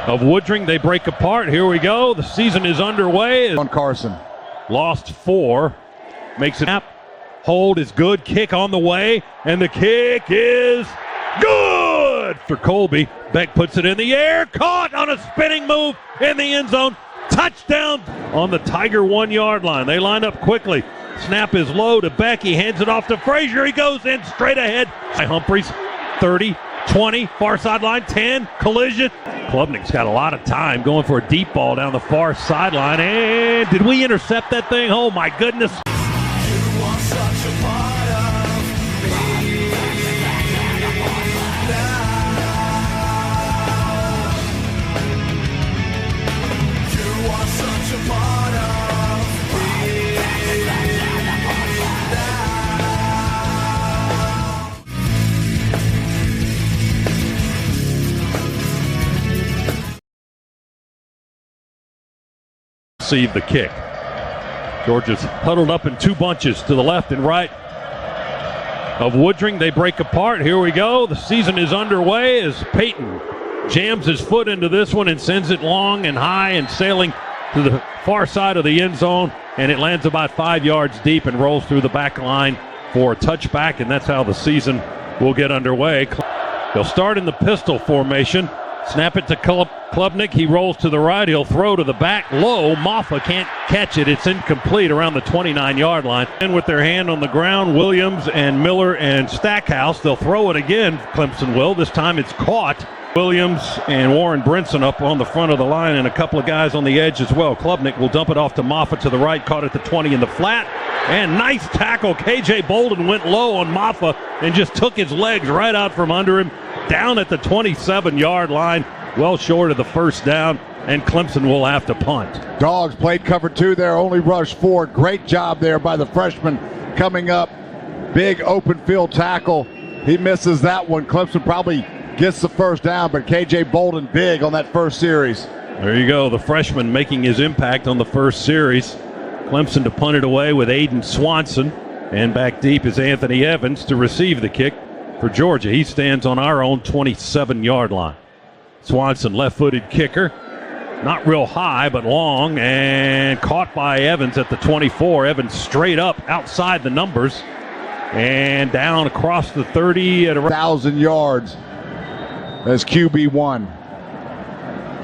of Woodring. They break apart. Here we go. The season is underway. On Carson. Lost 4. Makes it up. Hold is good. Kick on the way. And the kick is good for Colby. Beck puts it in the air. Caught on a spinning move in the end zone. Touchdown on the Tiger 1-yard line. They line up quickly. Snap is low to Beck. He hands it off to Frazier. He goes in straight ahead. Humphreys, 30, 20, far sideline, 10, collision. Klubnik's got a lot of time going for a deep ball down the far sideline. And did we intercept that thing? Oh, my goodness. Receive the kick. Georgia's huddled up in 2 bunches to the left and right of Woodring. They break apart. Here we go. The season is underway as Peyton jams his foot into this one and sends it long and high and sailing to the far side of the end zone, and it lands about 5 yards deep and rolls through the back line for a touchback, and that's how the season will get underway. They'll start in the pistol formation. Snap it to Klubnik. He rolls to the right. He'll throw to the back low. Maffa can't catch it. It's incomplete around the 29-yard line. And with their hand on the ground, Williams and Miller and Stackhouse, they'll throw it again. Clemson will. This time it's caught. Williams and Warren Brinson up on the front of the line and a couple of guys on the edge as well. Klubnik will dump it off to Maffa to the right. Caught at the 20 in the flat. And nice tackle. K.J. Bolden went low on Maffa and just took his legs right out from under him. Down at the 27-yard line, well short of the first down, and Clemson will have to punt. Dogs played cover 2 there, only rushed 4. Great job there by the freshman coming up. Big open field tackle. He misses that one. Clemson probably gets the first down, but K.J. Bolden big on that first series. There you go, the freshman making his impact on the first series. Clemson to punt it away with Aiden Swanson, and back deep is Anthony Evans to receive the kick for Georgia. He stands on our own 27-yard line. Swanson, left-footed kicker. Not real high, but long, and caught by Evans at the 24. Evans straight up outside the numbers and down across the 30 at 1,000 yards as QB1.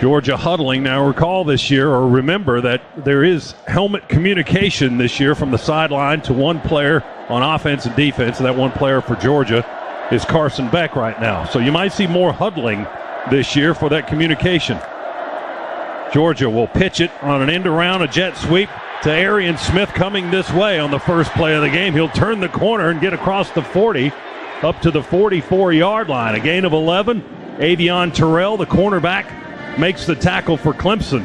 Georgia huddling. Now recall this year, or remember that there is helmet communication this year from the sideline to one player on offense and defense. That one player for Georgia is Carson Beck right now. So you might see more huddling this year for that communication. Georgia will pitch it on an end around, a jet sweep to Arian Smith coming this way on the first play of the game. He'll turn the corner and get across the 40 up to the 44-yard line. A gain of 11. Avion Terrell, the cornerback, makes the tackle for Clemson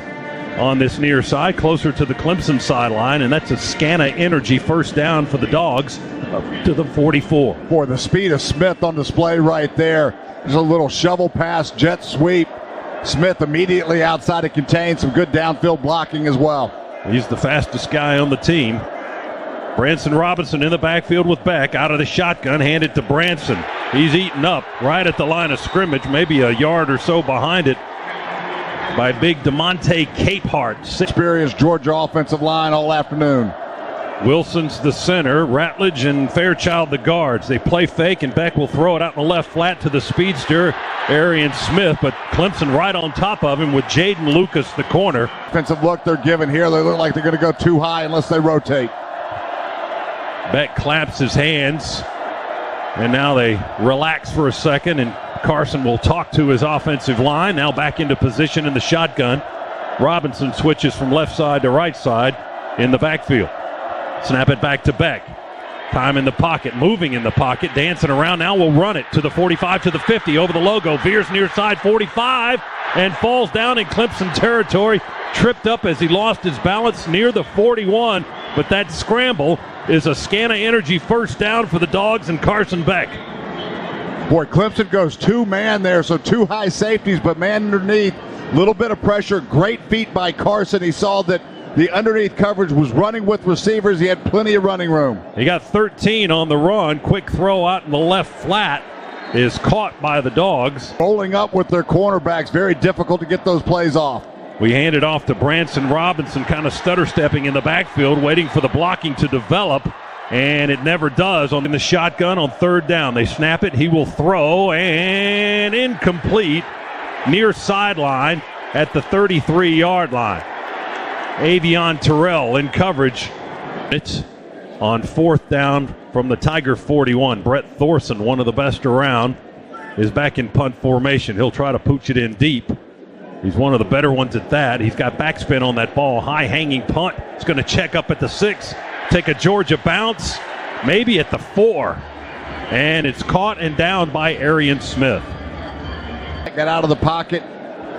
on this near side, closer to the Clemson sideline, and that's a Scana Energy first down for the Dogs up to the 44. Boy, the speed of Smith on display right there. There's a little shovel pass, jet sweep. Smith immediately outside it contains some good downfield blocking as well. He's the fastest guy on the team. Branson Robinson in the backfield with Beck. Out of the shotgun, handed to Branson. He's eaten up right at the line of scrimmage, maybe a yard or so behind it, by big DeMonte Capehart. Experienced Georgia offensive line all afternoon. Wilson's the center, Ratledge and Fairchild the guards. They play fake, and Beck will throw it out in the left flat to the speedster, Arian Smith, but Clemson right on top of him with Jaden Lucas, the corner. Defensive look they're giving here. They look like they're going to go too high unless they rotate. Beck claps his hands, and now they relax for a second, and Carson will talk to his offensive line. Now back into position in the shotgun. Robinson switches from left side to right side in the backfield. Snap it back to Beck. Time in the pocket, moving in the pocket, dancing around. Now we'll run it to the 45, to the 50, over the logo. Veers near side 45 and falls down in Clemson territory. Tripped up as he lost his balance near the 41. But that scramble is a Scana Energy first down for the Dogs and Carson Beck. Boy, Clemson goes 2-man there, so 2 high safeties, but man underneath. Little bit of pressure. Great feet by Carson. He saw that the underneath coverage was running with receivers. He had plenty of running room. He got 13 on the run. Quick throw out in the left flat. is caught by the Dogs. Rolling up with their cornerbacks. Very difficult to get those plays off. We hand it off to Branson Robinson, kind of stutter-stepping in the backfield, waiting for the blocking to develop, and it never does. In the shotgun on third down, they snap it. He will throw, and incomplete, near sideline at the 33-yard line. Avion Terrell in coverage. It's on fourth down from the Tiger 41. Brett Thorson, one of the best around, is back in punt formation. He'll try to pooch it in deep. He's one of the better ones at that. He's got backspin on that ball. High-hanging punt. It's going to check up at the 6. Take a Georgia bounce. Maybe at the 4. And it's caught and down by Arian Smith. Got out of the pocket.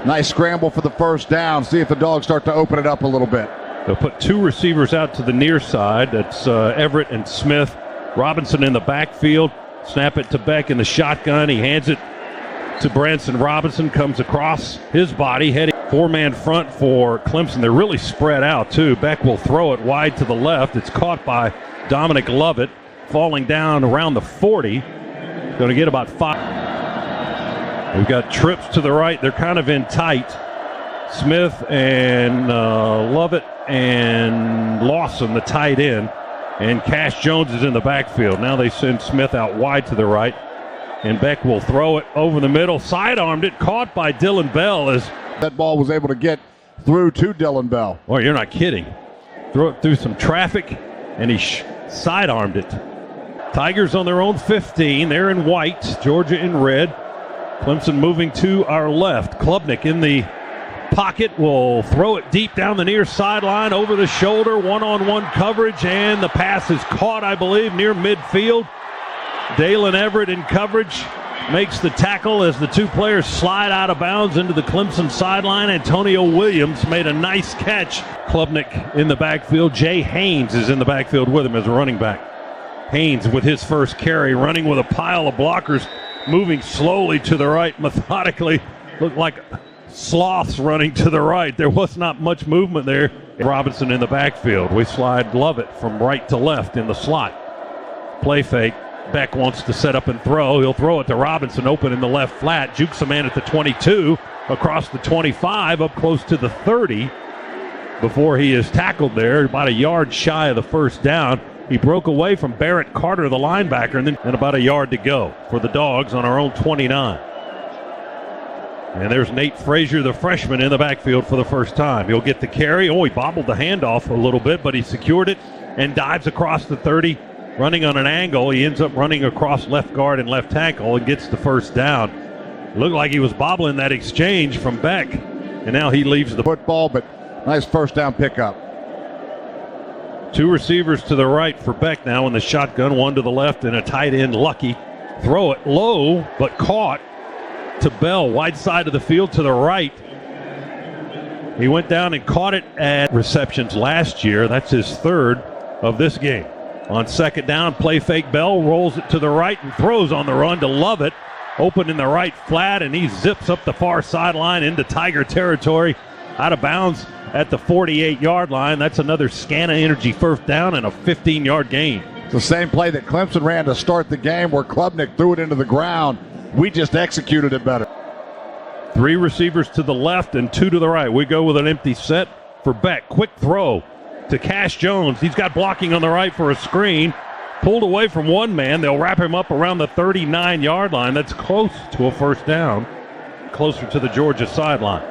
Nice scramble for the first down. See if the Dogs start to open it up a little bit. They'll put 2 receivers out to the near side. That's Everett and Smith. Robinson in the backfield. Snap it to Beck in the shotgun. He hands it to Branson Robinson, comes across his body, heading 4-man front for Clemson. They're really spread out, too. Beck will throw it wide to the left. It's caught by Dominic Lovett, falling down around the 40. Going to get about 5. We've got trips to the right. They're kind of in tight. Smith and Lovett and Lawson, the tight end. And Cash Jones is in the backfield. Now they send Smith out wide to the right. And Beck will throw it over the middle. Sidearmed it, caught by Dylan Bell. As that ball was able to get through to Dylan Bell. Oh, you're not kidding. Throw it through some traffic, and he sidearmed it. Tigers on their own 15. They're in white, Georgia in red. Clemson moving to our left. Klubnik in the pocket will throw it deep down the near sideline, over the shoulder, one-on-one coverage, and the pass is caught, I believe, near midfield. Dalen Everett in coverage makes the tackle as the 2 players slide out of bounds into the Clemson sideline. Antonio Williams made a nice catch. Klubnik in the backfield. Jay Haynes is in the backfield with him as a running back. Haynes with his first carry, running with a pile of blockers, moving slowly to the right, methodically. Looked like sloths running to the right. There was not much movement there. Robinson in the backfield. We slide Lovett from right to left in the slot. Play fake. Beck wants to set up and throw. He'll throw it to Robinson, open in the left flat. Jukes a man at the 22, across the 25, up close to the 30 before he is tackled there, about a yard shy of the first down. He broke away from Barrett Carter, the linebacker, and about a yard to go for the Dogs on our own 29. And there's Nate Frazier, the freshman, in the backfield for the first time. He'll get the carry. Oh, he bobbled the handoff a little bit, but he secured it and dives across the 30. Running on an angle, he ends up running across left guard and left tackle and gets the first down. Looked like he was bobbling that exchange from Beck, and now he leaves the football, but nice first down pickup. 2 receivers to the right for Beck now in the shotgun, 1 to the left, and a tight end, Lucky. Throw it low, but caught to Bell, wide side of the field to the right. He went down and caught it at receptions last year. That's his 3rd of this game. On second down, play fake. Bell rolls it to the right and throws on the run to Lovett. Open in the right flat, and he zips up the far sideline into Tiger territory. Out of bounds at the 48-yard line. That's another Scana Energy first down and a 15-yard gain. It's the same play that Clemson ran to start the game where Klubnik threw it into the ground. We just executed it better. 3 receivers to the left and 2 to the right. We go with an empty set for Beck. Quick throw to Cash Jones. He's got blocking on the right for a screen. Pulled away from one man. They'll wrap him up around the 39-yard line. That's close to a first down. Closer to the Georgia sideline.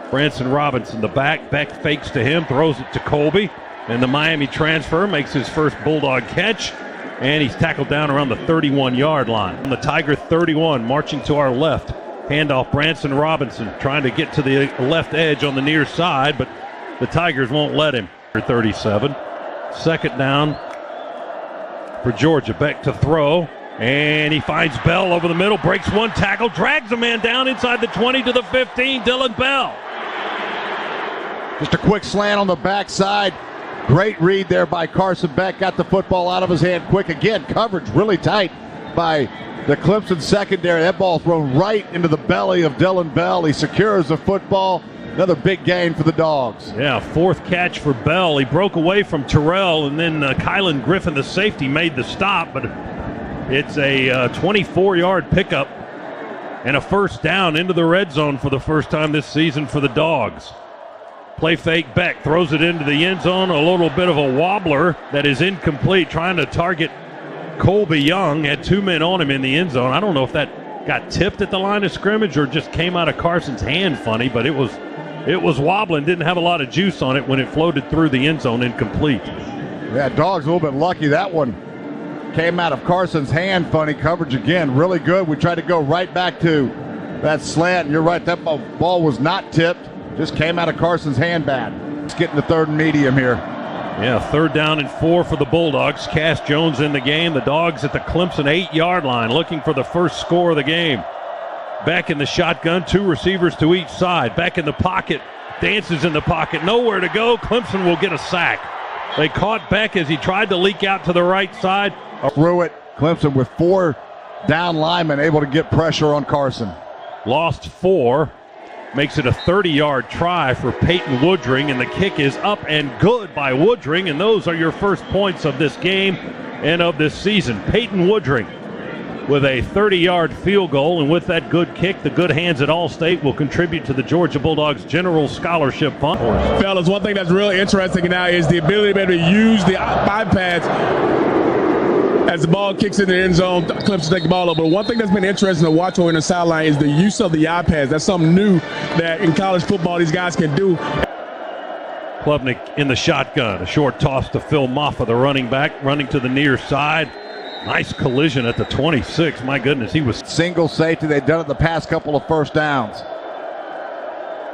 Branson Robinson, the back. Beck fakes to him, throws it to Colby. And the Miami transfer makes his first Bulldog catch. And he's tackled down around the 31-yard line. And the Tiger 31 marching to our left. Handoff Branson Robinson trying to get to the left edge on the near side, but the Tigers won't let him. 37. Second down for Georgia. Beck to throw, and he finds Bell over the middle, breaks one tackle, drags a man down inside the 20 to the 15. Dylan Bell. Just a quick slant on the backside. Great read there by Carson Beck. Got the football out of his hand quick. Again, coverage really tight by the Clemson secondary. That ball thrown right into the belly of Dylan Bell. He secures the football. Another big gain for the Dogs. Yeah, 4th catch for Bell. He broke away from Terrell, and then Kylan Griffin, the safety, made the stop, but It's a 24-yard pickup and a first down into the red zone for the first time this season for the Dogs. Play fake, Beck throws it into the end zone. A little bit of a wobbler that is incomplete, trying to target Colby Young. Had two men on him in the end zone. I don't know if that got tipped at the line of scrimmage or just came out of Carson's hand funny, but it was wobbling. Didn't have a lot of juice on it when it floated through the end zone incomplete. Yeah, Dogs a little bit lucky. That one came out of Carson's hand funny. Coverage again, really good. We tried to go right back to that slant. You're right, that ball was not tipped. Just came out of Carson's hand bad. Let's get in the third and medium here. Yeah, 3rd down and 4 for the Bulldogs. Cass Jones in the game. The Dogs at the Clemson 8-yard line looking for the first score of the game. Beck in the shotgun, 2 receivers to each side. Beck in the pocket, dances in the pocket, nowhere to go. Clemson will get a sack. They caught Beck as he tried to leak out to the right side. Threw it. Clemson with 4 down linemen able to get pressure on Carson. Lost 4. Makes it a 30-yard try for Peyton Woodring, and the kick is up and good by Woodring, and those are your first points of this game and of this season. Peyton Woodring with a 30-yard field goal, and with that good kick, the good hands at Allstate will contribute to the Georgia Bulldogs General Scholarship Fund. Fellas, one thing that's really interesting now is the ability to be able to use the iPads as the ball kicks in the end zone. Clemson take the ball over. But one thing that's been interesting to watch over in the sideline is the use of the iPads. That's something new that in college football these guys can do. Klubnik in the shotgun. A short toss to Phil Moffa, the running back, running to the near side. Nice collision at the 26. My goodness, he was single safety. They've done it the past couple of first downs.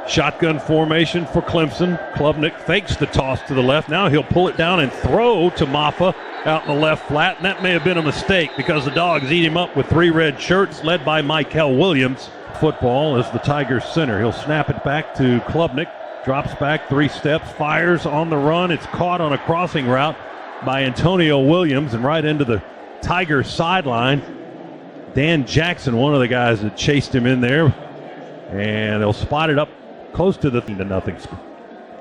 Shotgun formation for Clemson. Klubnik fakes the toss to the left. Now he'll pull it down and throw to Moffa out in the left flat, and that may have been a mistake because the Dogs eat him up with 3 red shirts led by Michael Williams. Football is the Tigers center. He'll snap it back to Klubnik, drops back 3 steps, fires on the run. It's caught on a crossing route by Antonio Williams and right into the Tigers sideline. Dan Jackson, one of the guys that chased him in there, and they'll spot it up close to the 0.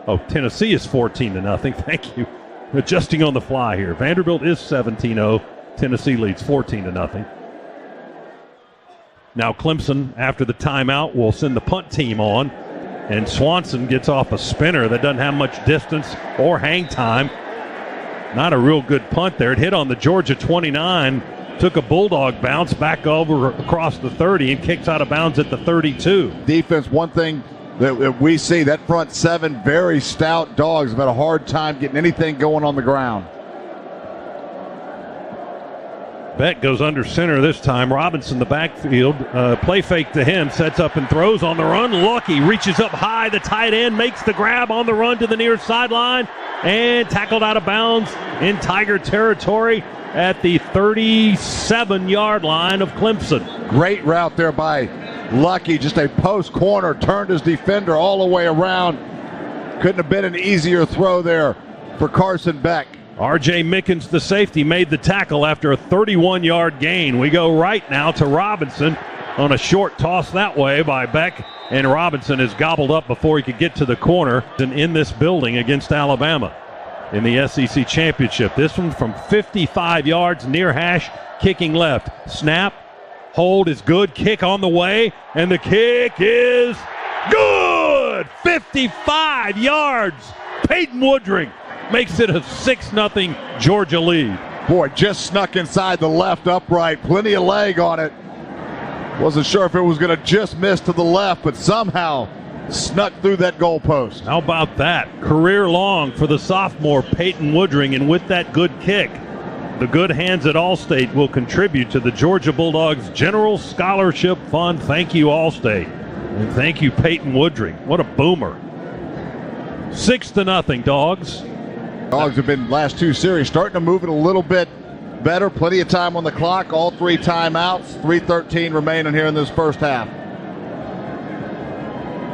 Oh, Tennessee is 14-0. Thank you. Adjusting on the fly here. Vanderbilt is 17-0. Tennessee leads 14-0. Now Clemson, after the timeout, will send the punt team on, and Swanson gets off a spinner that doesn't have much distance or hang time. Not a real good punt there. It hit on the Georgia 29, took a Bulldog bounce back over across the 30 and kicks out of bounds at the 32. Defense, one thing that we see, that front 7 very stout Dogs have had a hard time getting anything going on the ground. Beck goes under center this time. Robinson, the backfield, play fake to him, sets up and throws on the run. Lucky reaches up high. The tight end makes the grab on the run to the near sideline and tackled out of bounds in Tiger territory at the 37-yard line of Clemson. Great route there by Lucky, just a post corner, turned his defender all the way around. Couldn't have been an easier throw there for Carson Beck. R.J. Mickens, the safety, made the tackle after a 31-yard gain. We go right now to Robinson on a short toss that way by Beck, and Robinson is gobbled up before he could get to the corner in this building against Alabama in the SEC Championship. This one from 55 yards, near hash, kicking left. Snap. Hold is good. Kick on the way, and the kick is good. 55 yards. Peyton Woodring makes it a 6-0 Georgia lead. Boy, just snuck inside the left upright. Plenty of leg on it. Wasn't sure if it was going to just miss to the left, but somehow snuck through that goalpost. How about that? Career long for the sophomore Peyton Woodring, and with that good kick, the good hands at Allstate will contribute to the Georgia Bulldogs General Scholarship Fund. Thank you, Allstate. And thank you, Peyton Woodring. What a boomer. 6-0, Dogs. Dogs have been last 2 series starting to move it a little bit better. Plenty of time on the clock. All 3 timeouts. 3:13 remaining here in this first half.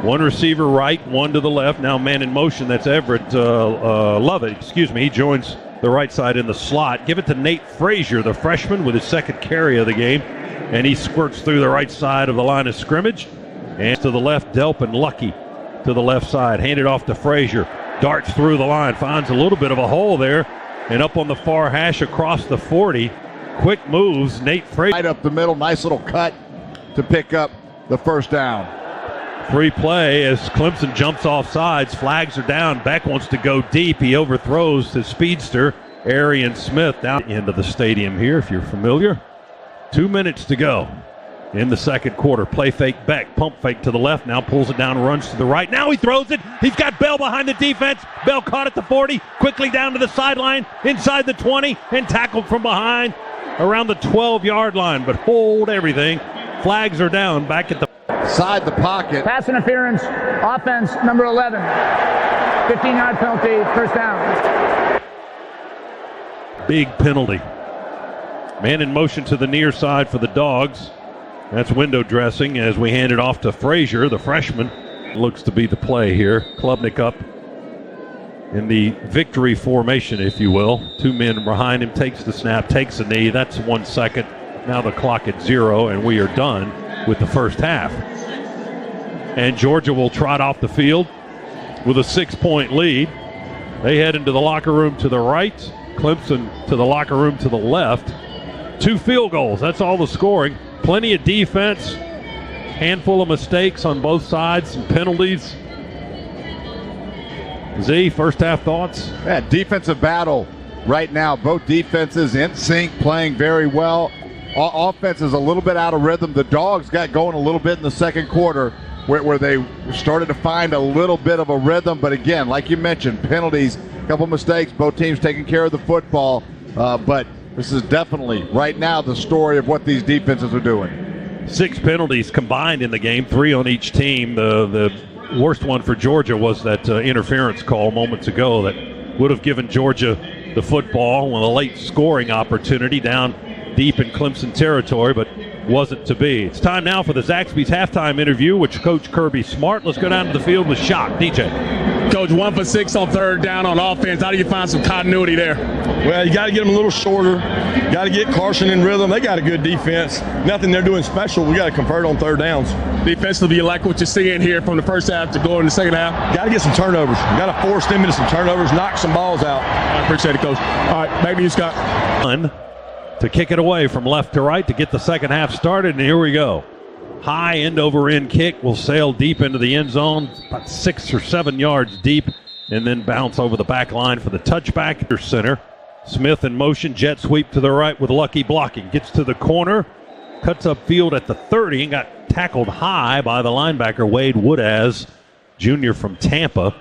1 receiver right, 1 to the left. Now man in motion. That's Everett Lovett. He joins the right side in the slot. Give it to Nate Frazier, the freshman, with his 2nd carry of the game. And he squirts through the right side of the line of scrimmage. And to the left, Delpin Lucky to the left side. Handed off to Frazier. Darts through the line. Finds a little bit of a hole there. And up on the far hash across the 40 Quick moves, Nate Frazier. Right up the middle, nice little cut to pick up the first down. Free play as Clemson jumps off sides. Flags are down. Beck wants to go deep. He overthrows his speedster, Arian Smith, down into the stadium here, if you're familiar. 2 minutes to go in the second quarter. Play fake Beck. Pump fake to the left. Now pulls it down, runs to the right. Now he throws it. He's got Bell behind the defense. Bell caught at the 40. Quickly down to the sideline. Inside the 20. And tackled from behind around the 12-yard line. But hold everything. Flags are down back at the side the pocket. Pass interference. Offense number 11. 15-yard penalty. First down. Big penalty. Man in motion to the near side for the Dogs. That's window dressing as we hand it off to Frazier, the freshman. Looks to be the play here. Klubnik up in the victory formation, if you will. 2 men behind him, takes the snap, takes a knee. That's 1 second. Now the clock at 0, and we are done with the first half. And Georgia will trot off the field with a 6-point lead. They head into the locker room to the right. Clemson to the locker room to the left. 2 field goals, that's all the scoring. Plenty of defense, handful of mistakes on both sides, some penalties. Z, first half thoughts? Yeah, defensive battle right now. Both defenses in sync, playing very well. Offense is a little bit out of rhythm. The Dogs got going a little bit in the second quarter where they started to find a little bit of a rhythm. But again, like you mentioned, penalties, a couple mistakes, both teams taking care of the football. But this is definitely, right now, the story of what these defenses are doing. 6 penalties combined in the game, 3 on each team. The worst one for Georgia was that interference call moments ago that would have given Georgia the football with a late scoring opportunity down deep in Clemson territory, but wasn't to be. It's time now for the Zaxby's halftime interview with Coach Kirby Smart. Let's go down to the field with Shock. DJ. Coach, 1 for 6 on third down on offense. How do you find some continuity there? Well, you got to get them a little shorter. Got to get Carson in rhythm. They got a good defense. Nothing they're doing special. We got to convert on third downs. Defensively, you like what you're seeing here from the first half to go in the second half? Got to get some turnovers. Got to force them into some turnovers, knock some balls out. I appreciate it, Coach. All right, back to you, Scott. To kick it away from left to right to get the second half started, and here we go. High end-over-end kick will sail deep into the end zone, about 6 or 7 yards deep, and then bounce over the back line for the touchback. Center. Smith in motion, jet sweep to the right with Lucky blocking. Gets to the corner, cuts up field at the 30, and got tackled high by the linebacker Wade Woodaz, Jr. from Tampa.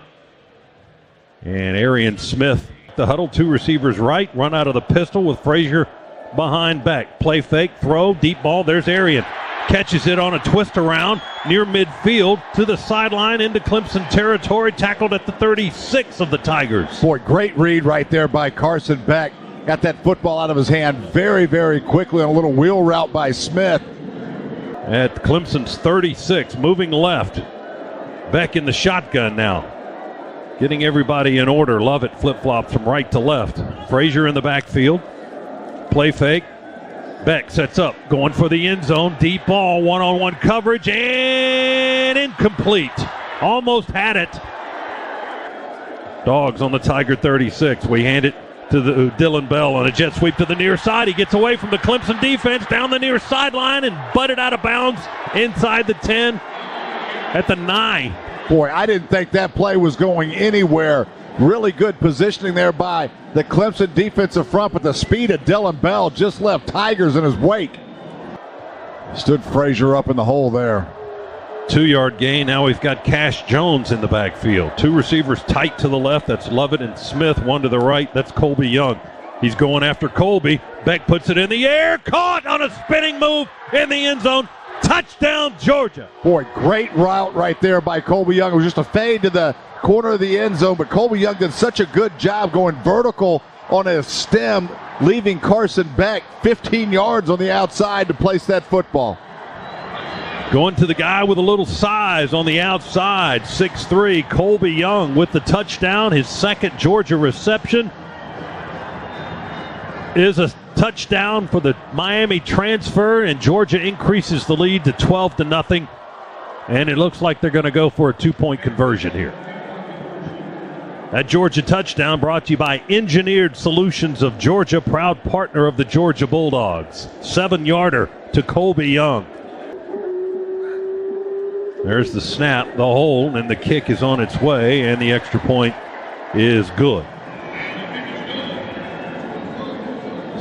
And Arian Smith, the huddle, 2 receivers right, run out of the pistol with Frazier behind Beck. Play fake, throw, deep ball, there's Arian. Catches it on a twist around near midfield to the sideline into Clemson territory, tackled at the 36 of the Tigers. Boy, great read right there by Carson Beck. Got that football out of his hand very, very quickly on a little wheel route by Smith. At Clemson's 36, moving left. Beck in the shotgun now. Getting everybody in order. Lovett flip-flops from right to left. Frazier in the backfield. Play fake. Beck sets up, going for the end zone. Deep ball, one-on-one coverage, and incomplete. Almost had it. Dogs on the Tiger 36. We hand it to the Dylan Bell on a jet sweep to the near side. He gets away from the Clemson defense down the near sideline and butted out of bounds inside the 10 at the 9. Boy, I didn't think that play was going anywhere. Really good positioning there by the Clemson defensive front, but the speed of Dylan Bell just left Tigers in his wake. Stood Frazier up in the hole there. 2-yard gain. Now we've got Cash Jones in the backfield. 2 receivers tight to the left. That's Lovett and Smith. 1 to the right. That's Colby Young. He's going after Colby. Beck puts it in the air. Caught on a spinning move in the end zone. Touchdown, Georgia. Boy, great route right there by Colby Young. It was just a fade to the corner of the end zone, but Colby Young did such a good job going vertical on a stem, leaving Carson Beck 15 yards on the outside to place that football. Going to the guy with a little size on the outside, 6'3", Colby Young with the touchdown. His second Georgia reception is a touchdown for the Miami transfer, and Georgia increases the lead to 12-0. And it looks like they're going to go for a 2-point conversion here. That Georgia touchdown brought to you by Engineered Solutions of Georgia, proud partner of the Georgia Bulldogs. 7-yarder to Colby Young. There's the snap, the hold, and the kick is on its way, and the extra point is good.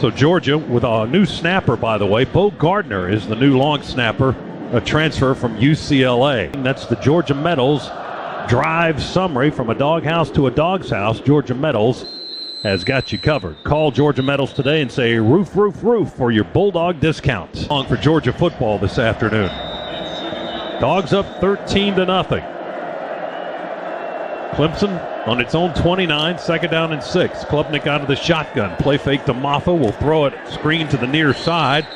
So Georgia with a new snapper, by the way. Bo Gardner is the new long snapper, a transfer from UCLA. And that's the Georgia Metals drive summary. From a doghouse to a dog's house, Georgia Metals has got you covered. Call Georgia Metals today and say roof, roof, roof for your Bulldog discounts. On for Georgia football this afternoon. Dogs up 13-0. Clemson on its own 29, 2nd down and 6. Klubnik out of the shotgun. Play fake to Maffa. Will throw it screen to the near side.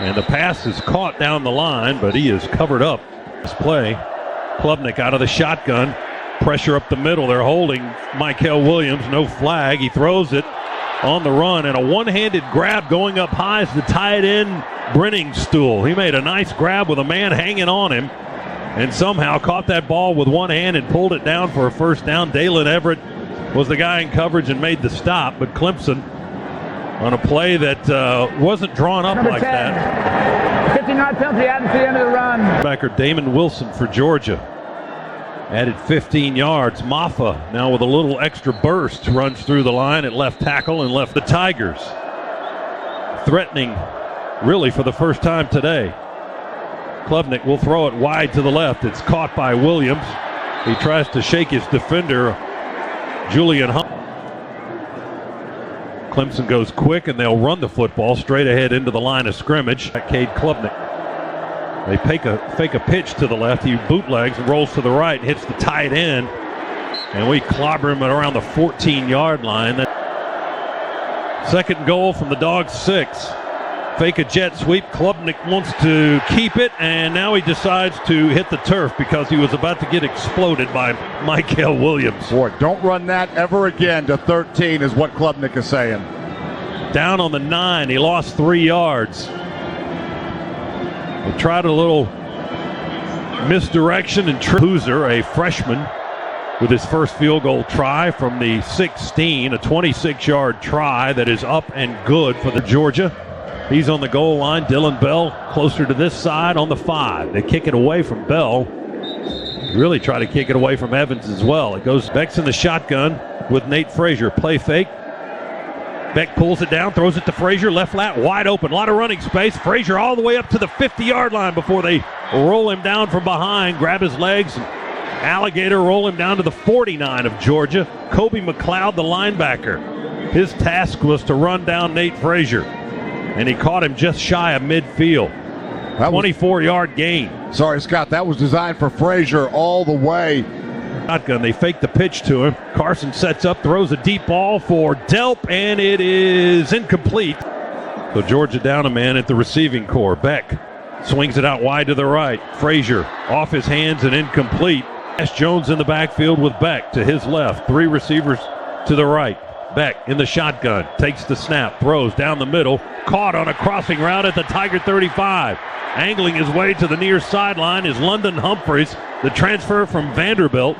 And the pass is caught down the line, but he is covered up. This play. Klubnik out of the shotgun. Pressure up the middle. They're holding Mykel Williams. No flag. He throws it on the run. And a one-handed grab going up high is the tight end Brenningstool. He made a nice grab with a man hanging on him and somehow caught that ball with one hand and pulled it down for a first down. Dalen Everett was the guy in coverage and made the stop. But Clemson on a play that wasn't drawn up Number like 10. that. 15-yard penalty added to the end of the run. Backer Damon Wilson for Georgia added 15 yards. Maffa now with a little extra burst runs through the line at left tackle and left the Tigers threatening really for the first time today. Klubnik will throw it wide to the left. It's caught by Williams. He tries to shake his defender, Julian Hunt. Clemson goes quick and they'll run the football straight ahead into the line of scrimmage. Cade Klubnik. They fake a pitch to the left. He bootlegs and rolls to the right and hits the tight end. And we clobber him at around the 14-yard line. Second goal from the Dogs 6. Fake a jet sweep. Klubnik wants to keep it, and now he decides to hit the turf because he was about to get exploded by Mykel Williams. Boy, don't run that ever again to 13 is what Klubnik is saying. Down on the 9. He lost 3 yards. They tried a little misdirection, and Hooser, a freshman, with his first field goal try from the 16, a 26-yard try that is up and good for the Georgia. He's on the goal line. Dylan Bell closer to this side on the 5. They kick it away from Bell. Really try to kick it away from Evans as well. It goes Beck's in the shotgun with Nate Frazier. Play fake. Beck pulls it down, throws it to Frazier. Left flat, wide open. A lot of running space. Frazier all the way up to the 50-yard line before they roll him down from behind, grab his legs, and Alligator roll him down to the 49 of Georgia. Kobe McLeod, the linebacker. His task was to run down Nate Frazier, and he caught him just shy of midfield. 24-yard gain. Sorry, Scott, that was designed for Frazier all the way. Shotgun, they fake the pitch to him. Carson sets up, throws a deep ball for Delp, and it is incomplete. So Georgia down a man at the receiving corps. Beck swings it out wide to the right. Frazier off his hands and incomplete. Ash Jones in the backfield with Beck to his left. 3 receivers to the right. Beck in the shotgun, takes the snap, throws down the middle, caught on a crossing route at the Tiger 35. Angling his way to the near sideline is London Humphreys, the transfer from Vanderbilt,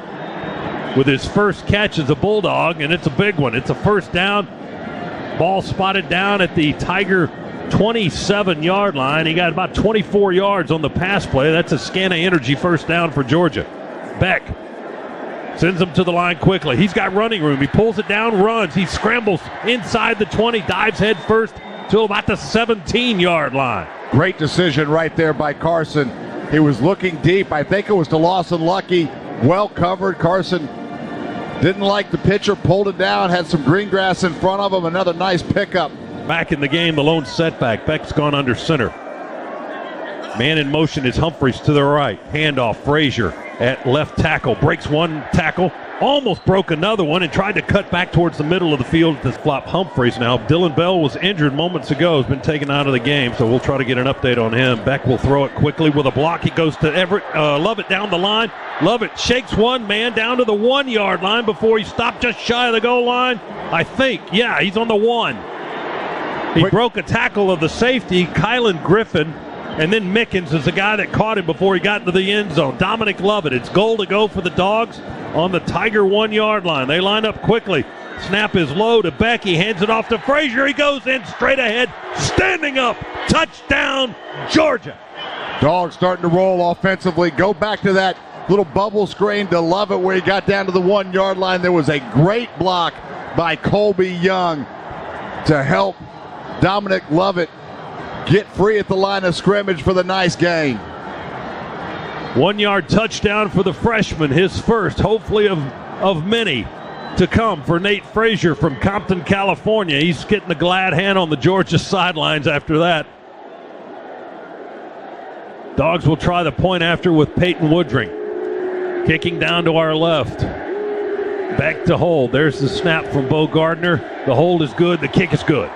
with his first catch as a Bulldog, and it's a big one. It's a first down. Ball spotted down at the Tiger 27-yard line. He got about 24 yards on the pass play. That's a Scana Energy first down for Georgia. Beck sends him to the line quickly. He's got running room. He pulls it down, runs. He scrambles inside the 20, dives head first to about the 17-yard line. Great decision right there by Carson. He was looking deep. I think it was to Lawson Lucky. Well covered. Carson didn't like the pitcher, pulled it down, had some green grass in front of him. Another nice pickup. Back in the game, the lone setback. Beck's gone under center. Man in motion is Humphreys to the right. Handoff, Frazier at left tackle. Breaks one tackle, almost broke another one, and tried to cut back towards the middle of the field to flop Humphreys now. Dylan Bell was injured moments ago, has been taken out of the game, so we'll try to get an update on him. Beck will throw it quickly with a block. He goes to Everett. Lovett down the line. Lovett shakes one man down to the 1-yard line before he stopped just shy of the goal line. I think, yeah, he's on the 1. He broke a tackle of the safety, Kylan Griffin, and then Mickens is the guy that caught him before he got into the end zone. Dominic Lovett. It's goal to go for the Dogs on the Tiger 1 yard line. They line up quickly. Snap is low to Beck. He hands it off to Frazier. He goes in straight ahead, standing up. Touchdown, Georgia. Dogs starting to roll offensively. Go back to that little bubble screen to Lovett where he got down to the 1 yard line. There was a great block by Colby Young to help Dominic Lovett get free at the line of scrimmage for the nice gain. 1 yard touchdown for the freshman, his first, hopefully of many to come for Nate Frazier from Compton, California. He's getting the glad hand on the Georgia sidelines after that. Dogs will try the point after with Peyton Woodring. Kicking down to our left. Back to hold. There's the snap from Bo Gardner. The hold is good. The kick is good.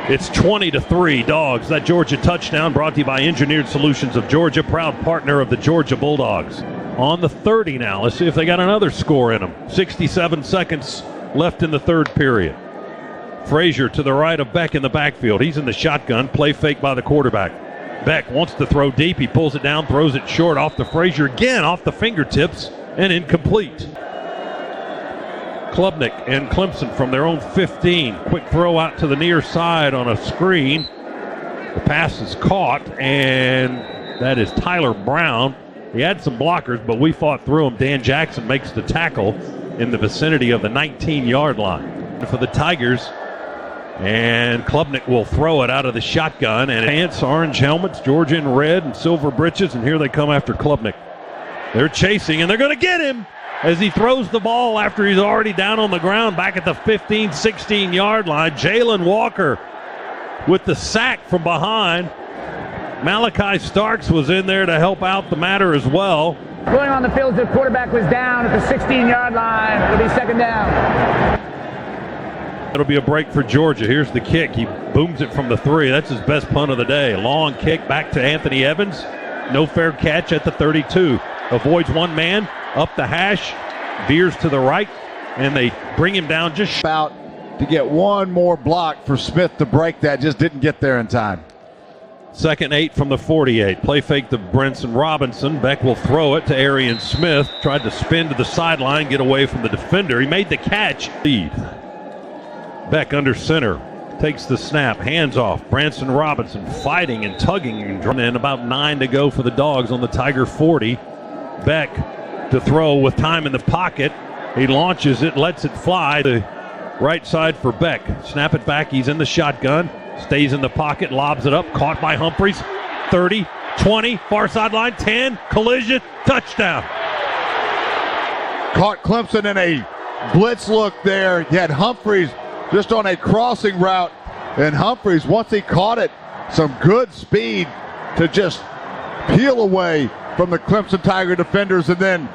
It's 20-3 Dogs. That Georgia touchdown brought to you by Engineered Solutions of Georgia, proud partner of the Georgia Bulldogs. On the 30 now. Let's see if they got another score in them. 67 seconds left in the third period. Frazier to the right of Beck in the backfield. He's in the shotgun. Play fake by the quarterback. Beck wants to throw deep. He pulls it down, throws it short off to Frazier again, off the fingertips, and incomplete. Klubnik and Clemson from their own 15. Quick throw out to the near side on a screen. The pass is caught, and that is Tyler Brown. He had some blockers, but we fought through him. Dan Jackson makes the tackle in the vicinity of the 19-yard line for the Tigers. And Klubnik will throw it out of the shotgun. And pants, orange helmets, Georgia in red and silver breeches. And here they come after Klubnik. They're chasing, and they're going to get him as he throws the ball after he's already down on the ground back at the 15, 16-yard line. Jalen Walker with the sack from behind. Malachi Starks was in there to help out the matter as well. Going on the field, the quarterback was down at the 16-yard line. It'll be second down. It'll be a break for Georgia. Here's the kick. He booms it from the 3. That's his best punt of the day. Long kick back to Anthony Evans. No fair catch at the 32. Avoids one man, up the hash, veers to the right, and they bring him down just about to get one more block for Smith to break that. Just didn't get there in time. 2nd 8 from the 48. Play fake to Brenson Robinson. Beck will throw it to Arian Smith. Tried to spin to the sideline, get away from the defender. He made the catch. Lead. Beck under center. Takes the snap. Hands off. Branson Robinson fighting and tugging and about 9 to go for the Dogs on the Tiger 40. Beck to throw with time in the pocket. He launches it, lets it fly. The right side for Beck. Snap it back. He's in the shotgun. Stays in the pocket, lobs it up, caught by Humphreys. 30, 20, far sideline, 10, collision, touchdown. Caught Clemson in a blitz look there. He had Humphreys just on a crossing route, and Humphreys, once he caught it, some good speed to just peel away from the Clemson Tiger defenders, and then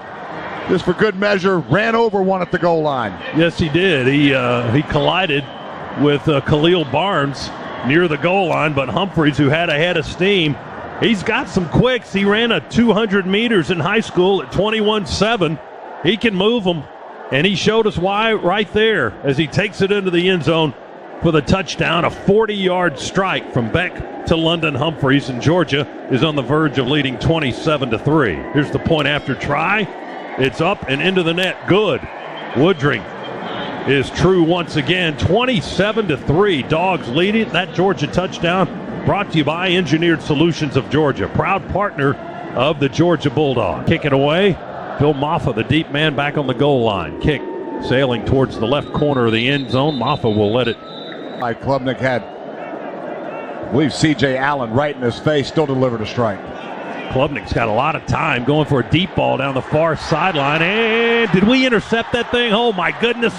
just for good measure, ran over one at the goal line. Yes, he did. He collided with Khalil Barnes near the goal line, but Humphreys, who had a head of steam, he's got some quicks. He ran a 200 meters in high school at 21.7. He can move them, and he showed us why right there as he takes it into the end zone for the touchdown. A 40-yard strike from Beck to London Humphreys, and Georgia is on the verge of leading 27-3. Here's the point after try. It's up and into the net. Good. Woodring is true once again. 27-3. Dogs lead it. That Georgia touchdown brought to you by Engineered Solutions of Georgia, proud partner of the Georgia Bulldogs. Kick it away. Phil Maffa, the deep man, back on the goal line. Kick sailing towards the left corner of the end zone. Maffa will let it. Klubnik had, I believe, C.J. Allen right in his face, still delivered a strike. Klubnik's got a lot of time going for a deep ball down the far sideline. And did we intercept that thing? Oh, my goodness.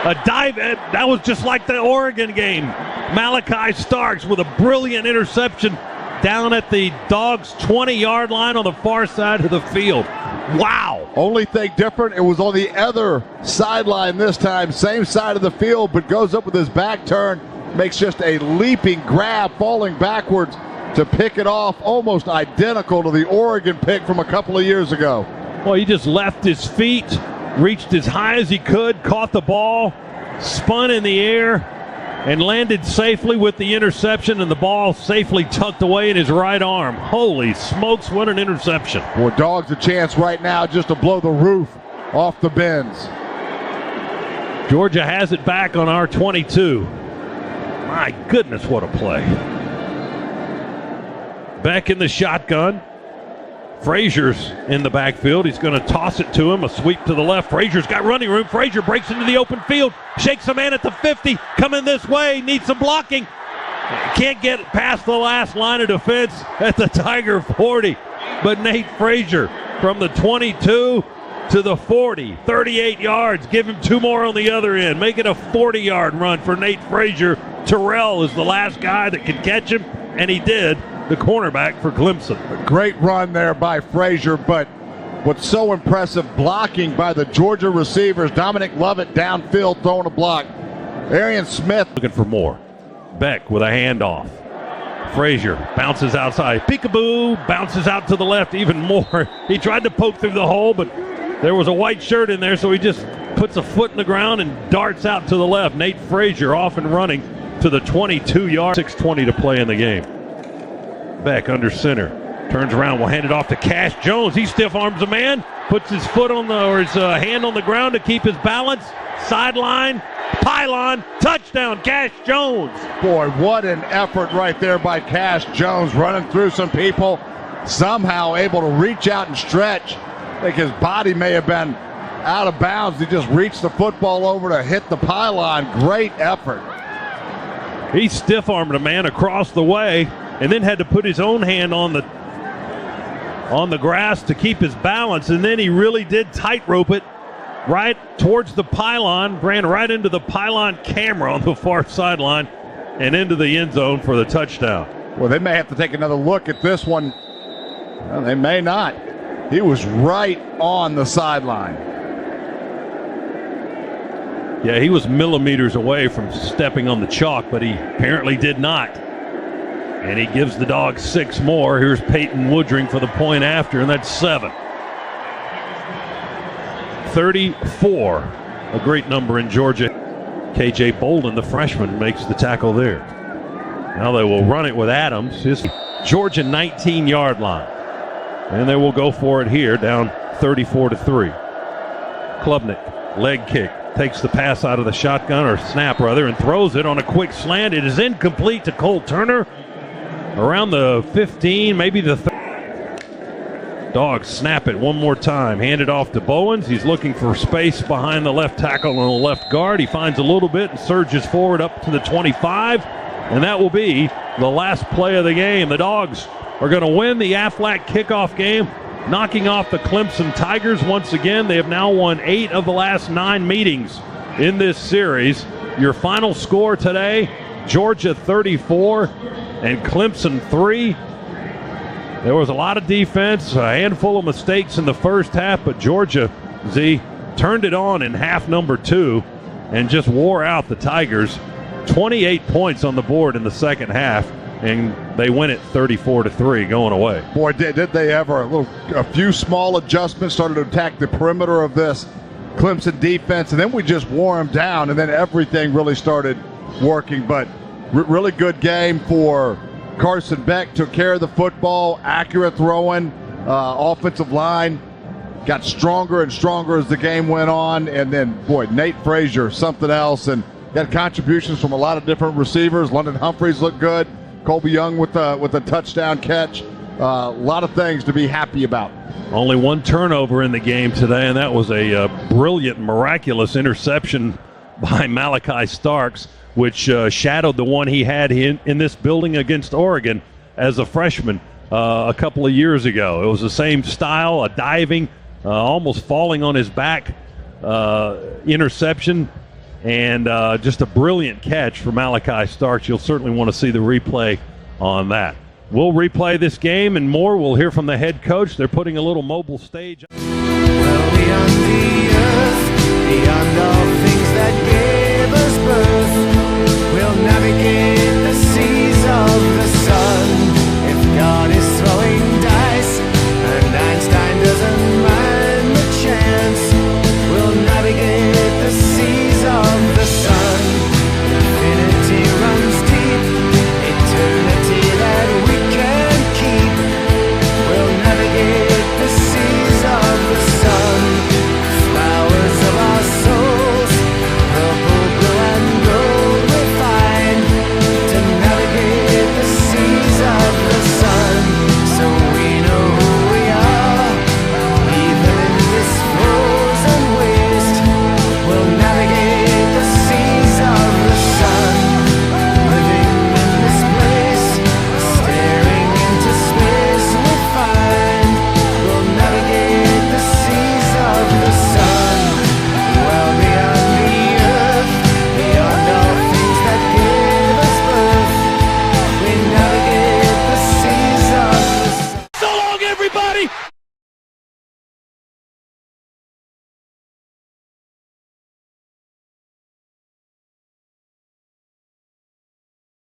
A dive. That was just like the Oregon game. Malachi Starks with a brilliant interception down at the Dogs' 20-yard line on the far side of the field. Wow. Only thing different, it was on the other sideline this time. Same side of the field, but goes up with his back turn. Makes just a leaping grab, falling backwards to pick it off. Almost identical to the Oregon pick from a couple of years ago. Well, he just left his feet, reached as high as he could, caught the ball, spun in the air, and landed safely with the interception, and the ball safely tucked away in his right arm. Holy smokes, what an interception. Well, Dogs a chance right now just to blow the roof off the bins. Georgia has it back on our 22. My goodness, what a play. Back in the shotgun. Frazier's in the backfield. He's going to toss it to him. A sweep to the left. Frazier's got running room. Frazier breaks into the open field. Shakes a man at the 50. Coming this way. Needs some blocking. Can't get past the last line of defense at the Tiger 40. But Nate Frazier from the 22 to the 40. 38 yards. Give him 2 more on the other end. Make it a 40-yard run for Nate Frazier. Terrell is the last guy that could catch him, and he did. The cornerback for Clemson. A great run there by Frazier, but what's so impressive, blocking by the Georgia receivers. Dominic Lovett downfield throwing a block. Arian Smith looking for more. Beck with a handoff. Frazier bounces outside. Peekaboo, bounces out to the left even more. He tried to poke through the hole, but there was a white shirt in there, so he just puts a foot in the ground and darts out to the left. Nate Frazier off and running to the 22-yard. 6:20 to play in the game. Beck under center, turns around, will hand it off to Cash Jones. He stiff arms a man, puts his foot on his hand on the ground to keep his balance. Sideline, pylon, touchdown, Cash Jones. Boy, what an effort right there by Cash Jones, running through some people, somehow able to reach out and stretch. I think his body may have been out of bounds. He just reached the football over to hit the pylon. Great effort. He stiff armed a man across the way, and then had to put his own hand on the grass to keep his balance, and then he really did tightrope it right towards the pylon, ran right into the pylon camera on the far sideline and into the end zone for the touchdown. Well, they may have to take another look at this one. Well, they may not. He was right on the sideline. Yeah, he was millimeters away from stepping on the chalk, but he apparently did not. And he gives the Dogs 6 more. Here's Peyton Woodring for the point after, and that's 7. 34, a great number in Georgia. KJ Bolden, the freshman, makes the tackle there. Now they will run it with Adams. His Georgia 19-yard line. And they will go for it here, down 34-3. Klubnik, leg kick, takes the pass out of the shotgun, or snap rather, and throws it on a quick slant. It is incomplete to Cole Turner. Around the 15, maybe the 30. Dogs snap it one more time. Hand it off to Bowens. He's looking for space behind the left tackle and the left guard. He finds a little bit and surges forward up to the 25. And that will be the last play of the game. The Dogs are going to win the Aflac kickoff game, knocking off the Clemson Tigers once again. They have now won 8 of the last 9 meetings in this series. Your final score today, Georgia 34 and Clemson 3. There was a lot of defense, a handful of mistakes in the first half, but Georgia, turned it on in half number 2 and just wore out the Tigers. 28 points on the board in the second half, and they win it 34-3 going away. Boy, did they ever. A few small adjustments, started to attack the perimeter of this Clemson defense, and then we just wore them down, and then everything really started working. But really good game for Carson Beck. Took care of the football, accurate throwing, offensive line got stronger and stronger as the game went on. And then, boy, Nate Frazier, something else, and got contributions from a lot of different receivers. London Humphreys looked good. Colby Young with a touchdown catch. A lot of things to be happy about. Only one turnover in the game today, and that was a brilliant, miraculous interception by Malachi Starks, which shadowed the one he had in this building against Oregon as a freshman a couple of years ago. It was the same style, a diving, almost falling on his back interception, and just a brilliant catch for Malachi Starks. You'll certainly want to see the replay on that. We'll replay this game and more. We'll hear from the head coach. They're putting a little mobile stage. Well, beyond the earth, beyond all things that gave us birth, we'll navigate the seas of the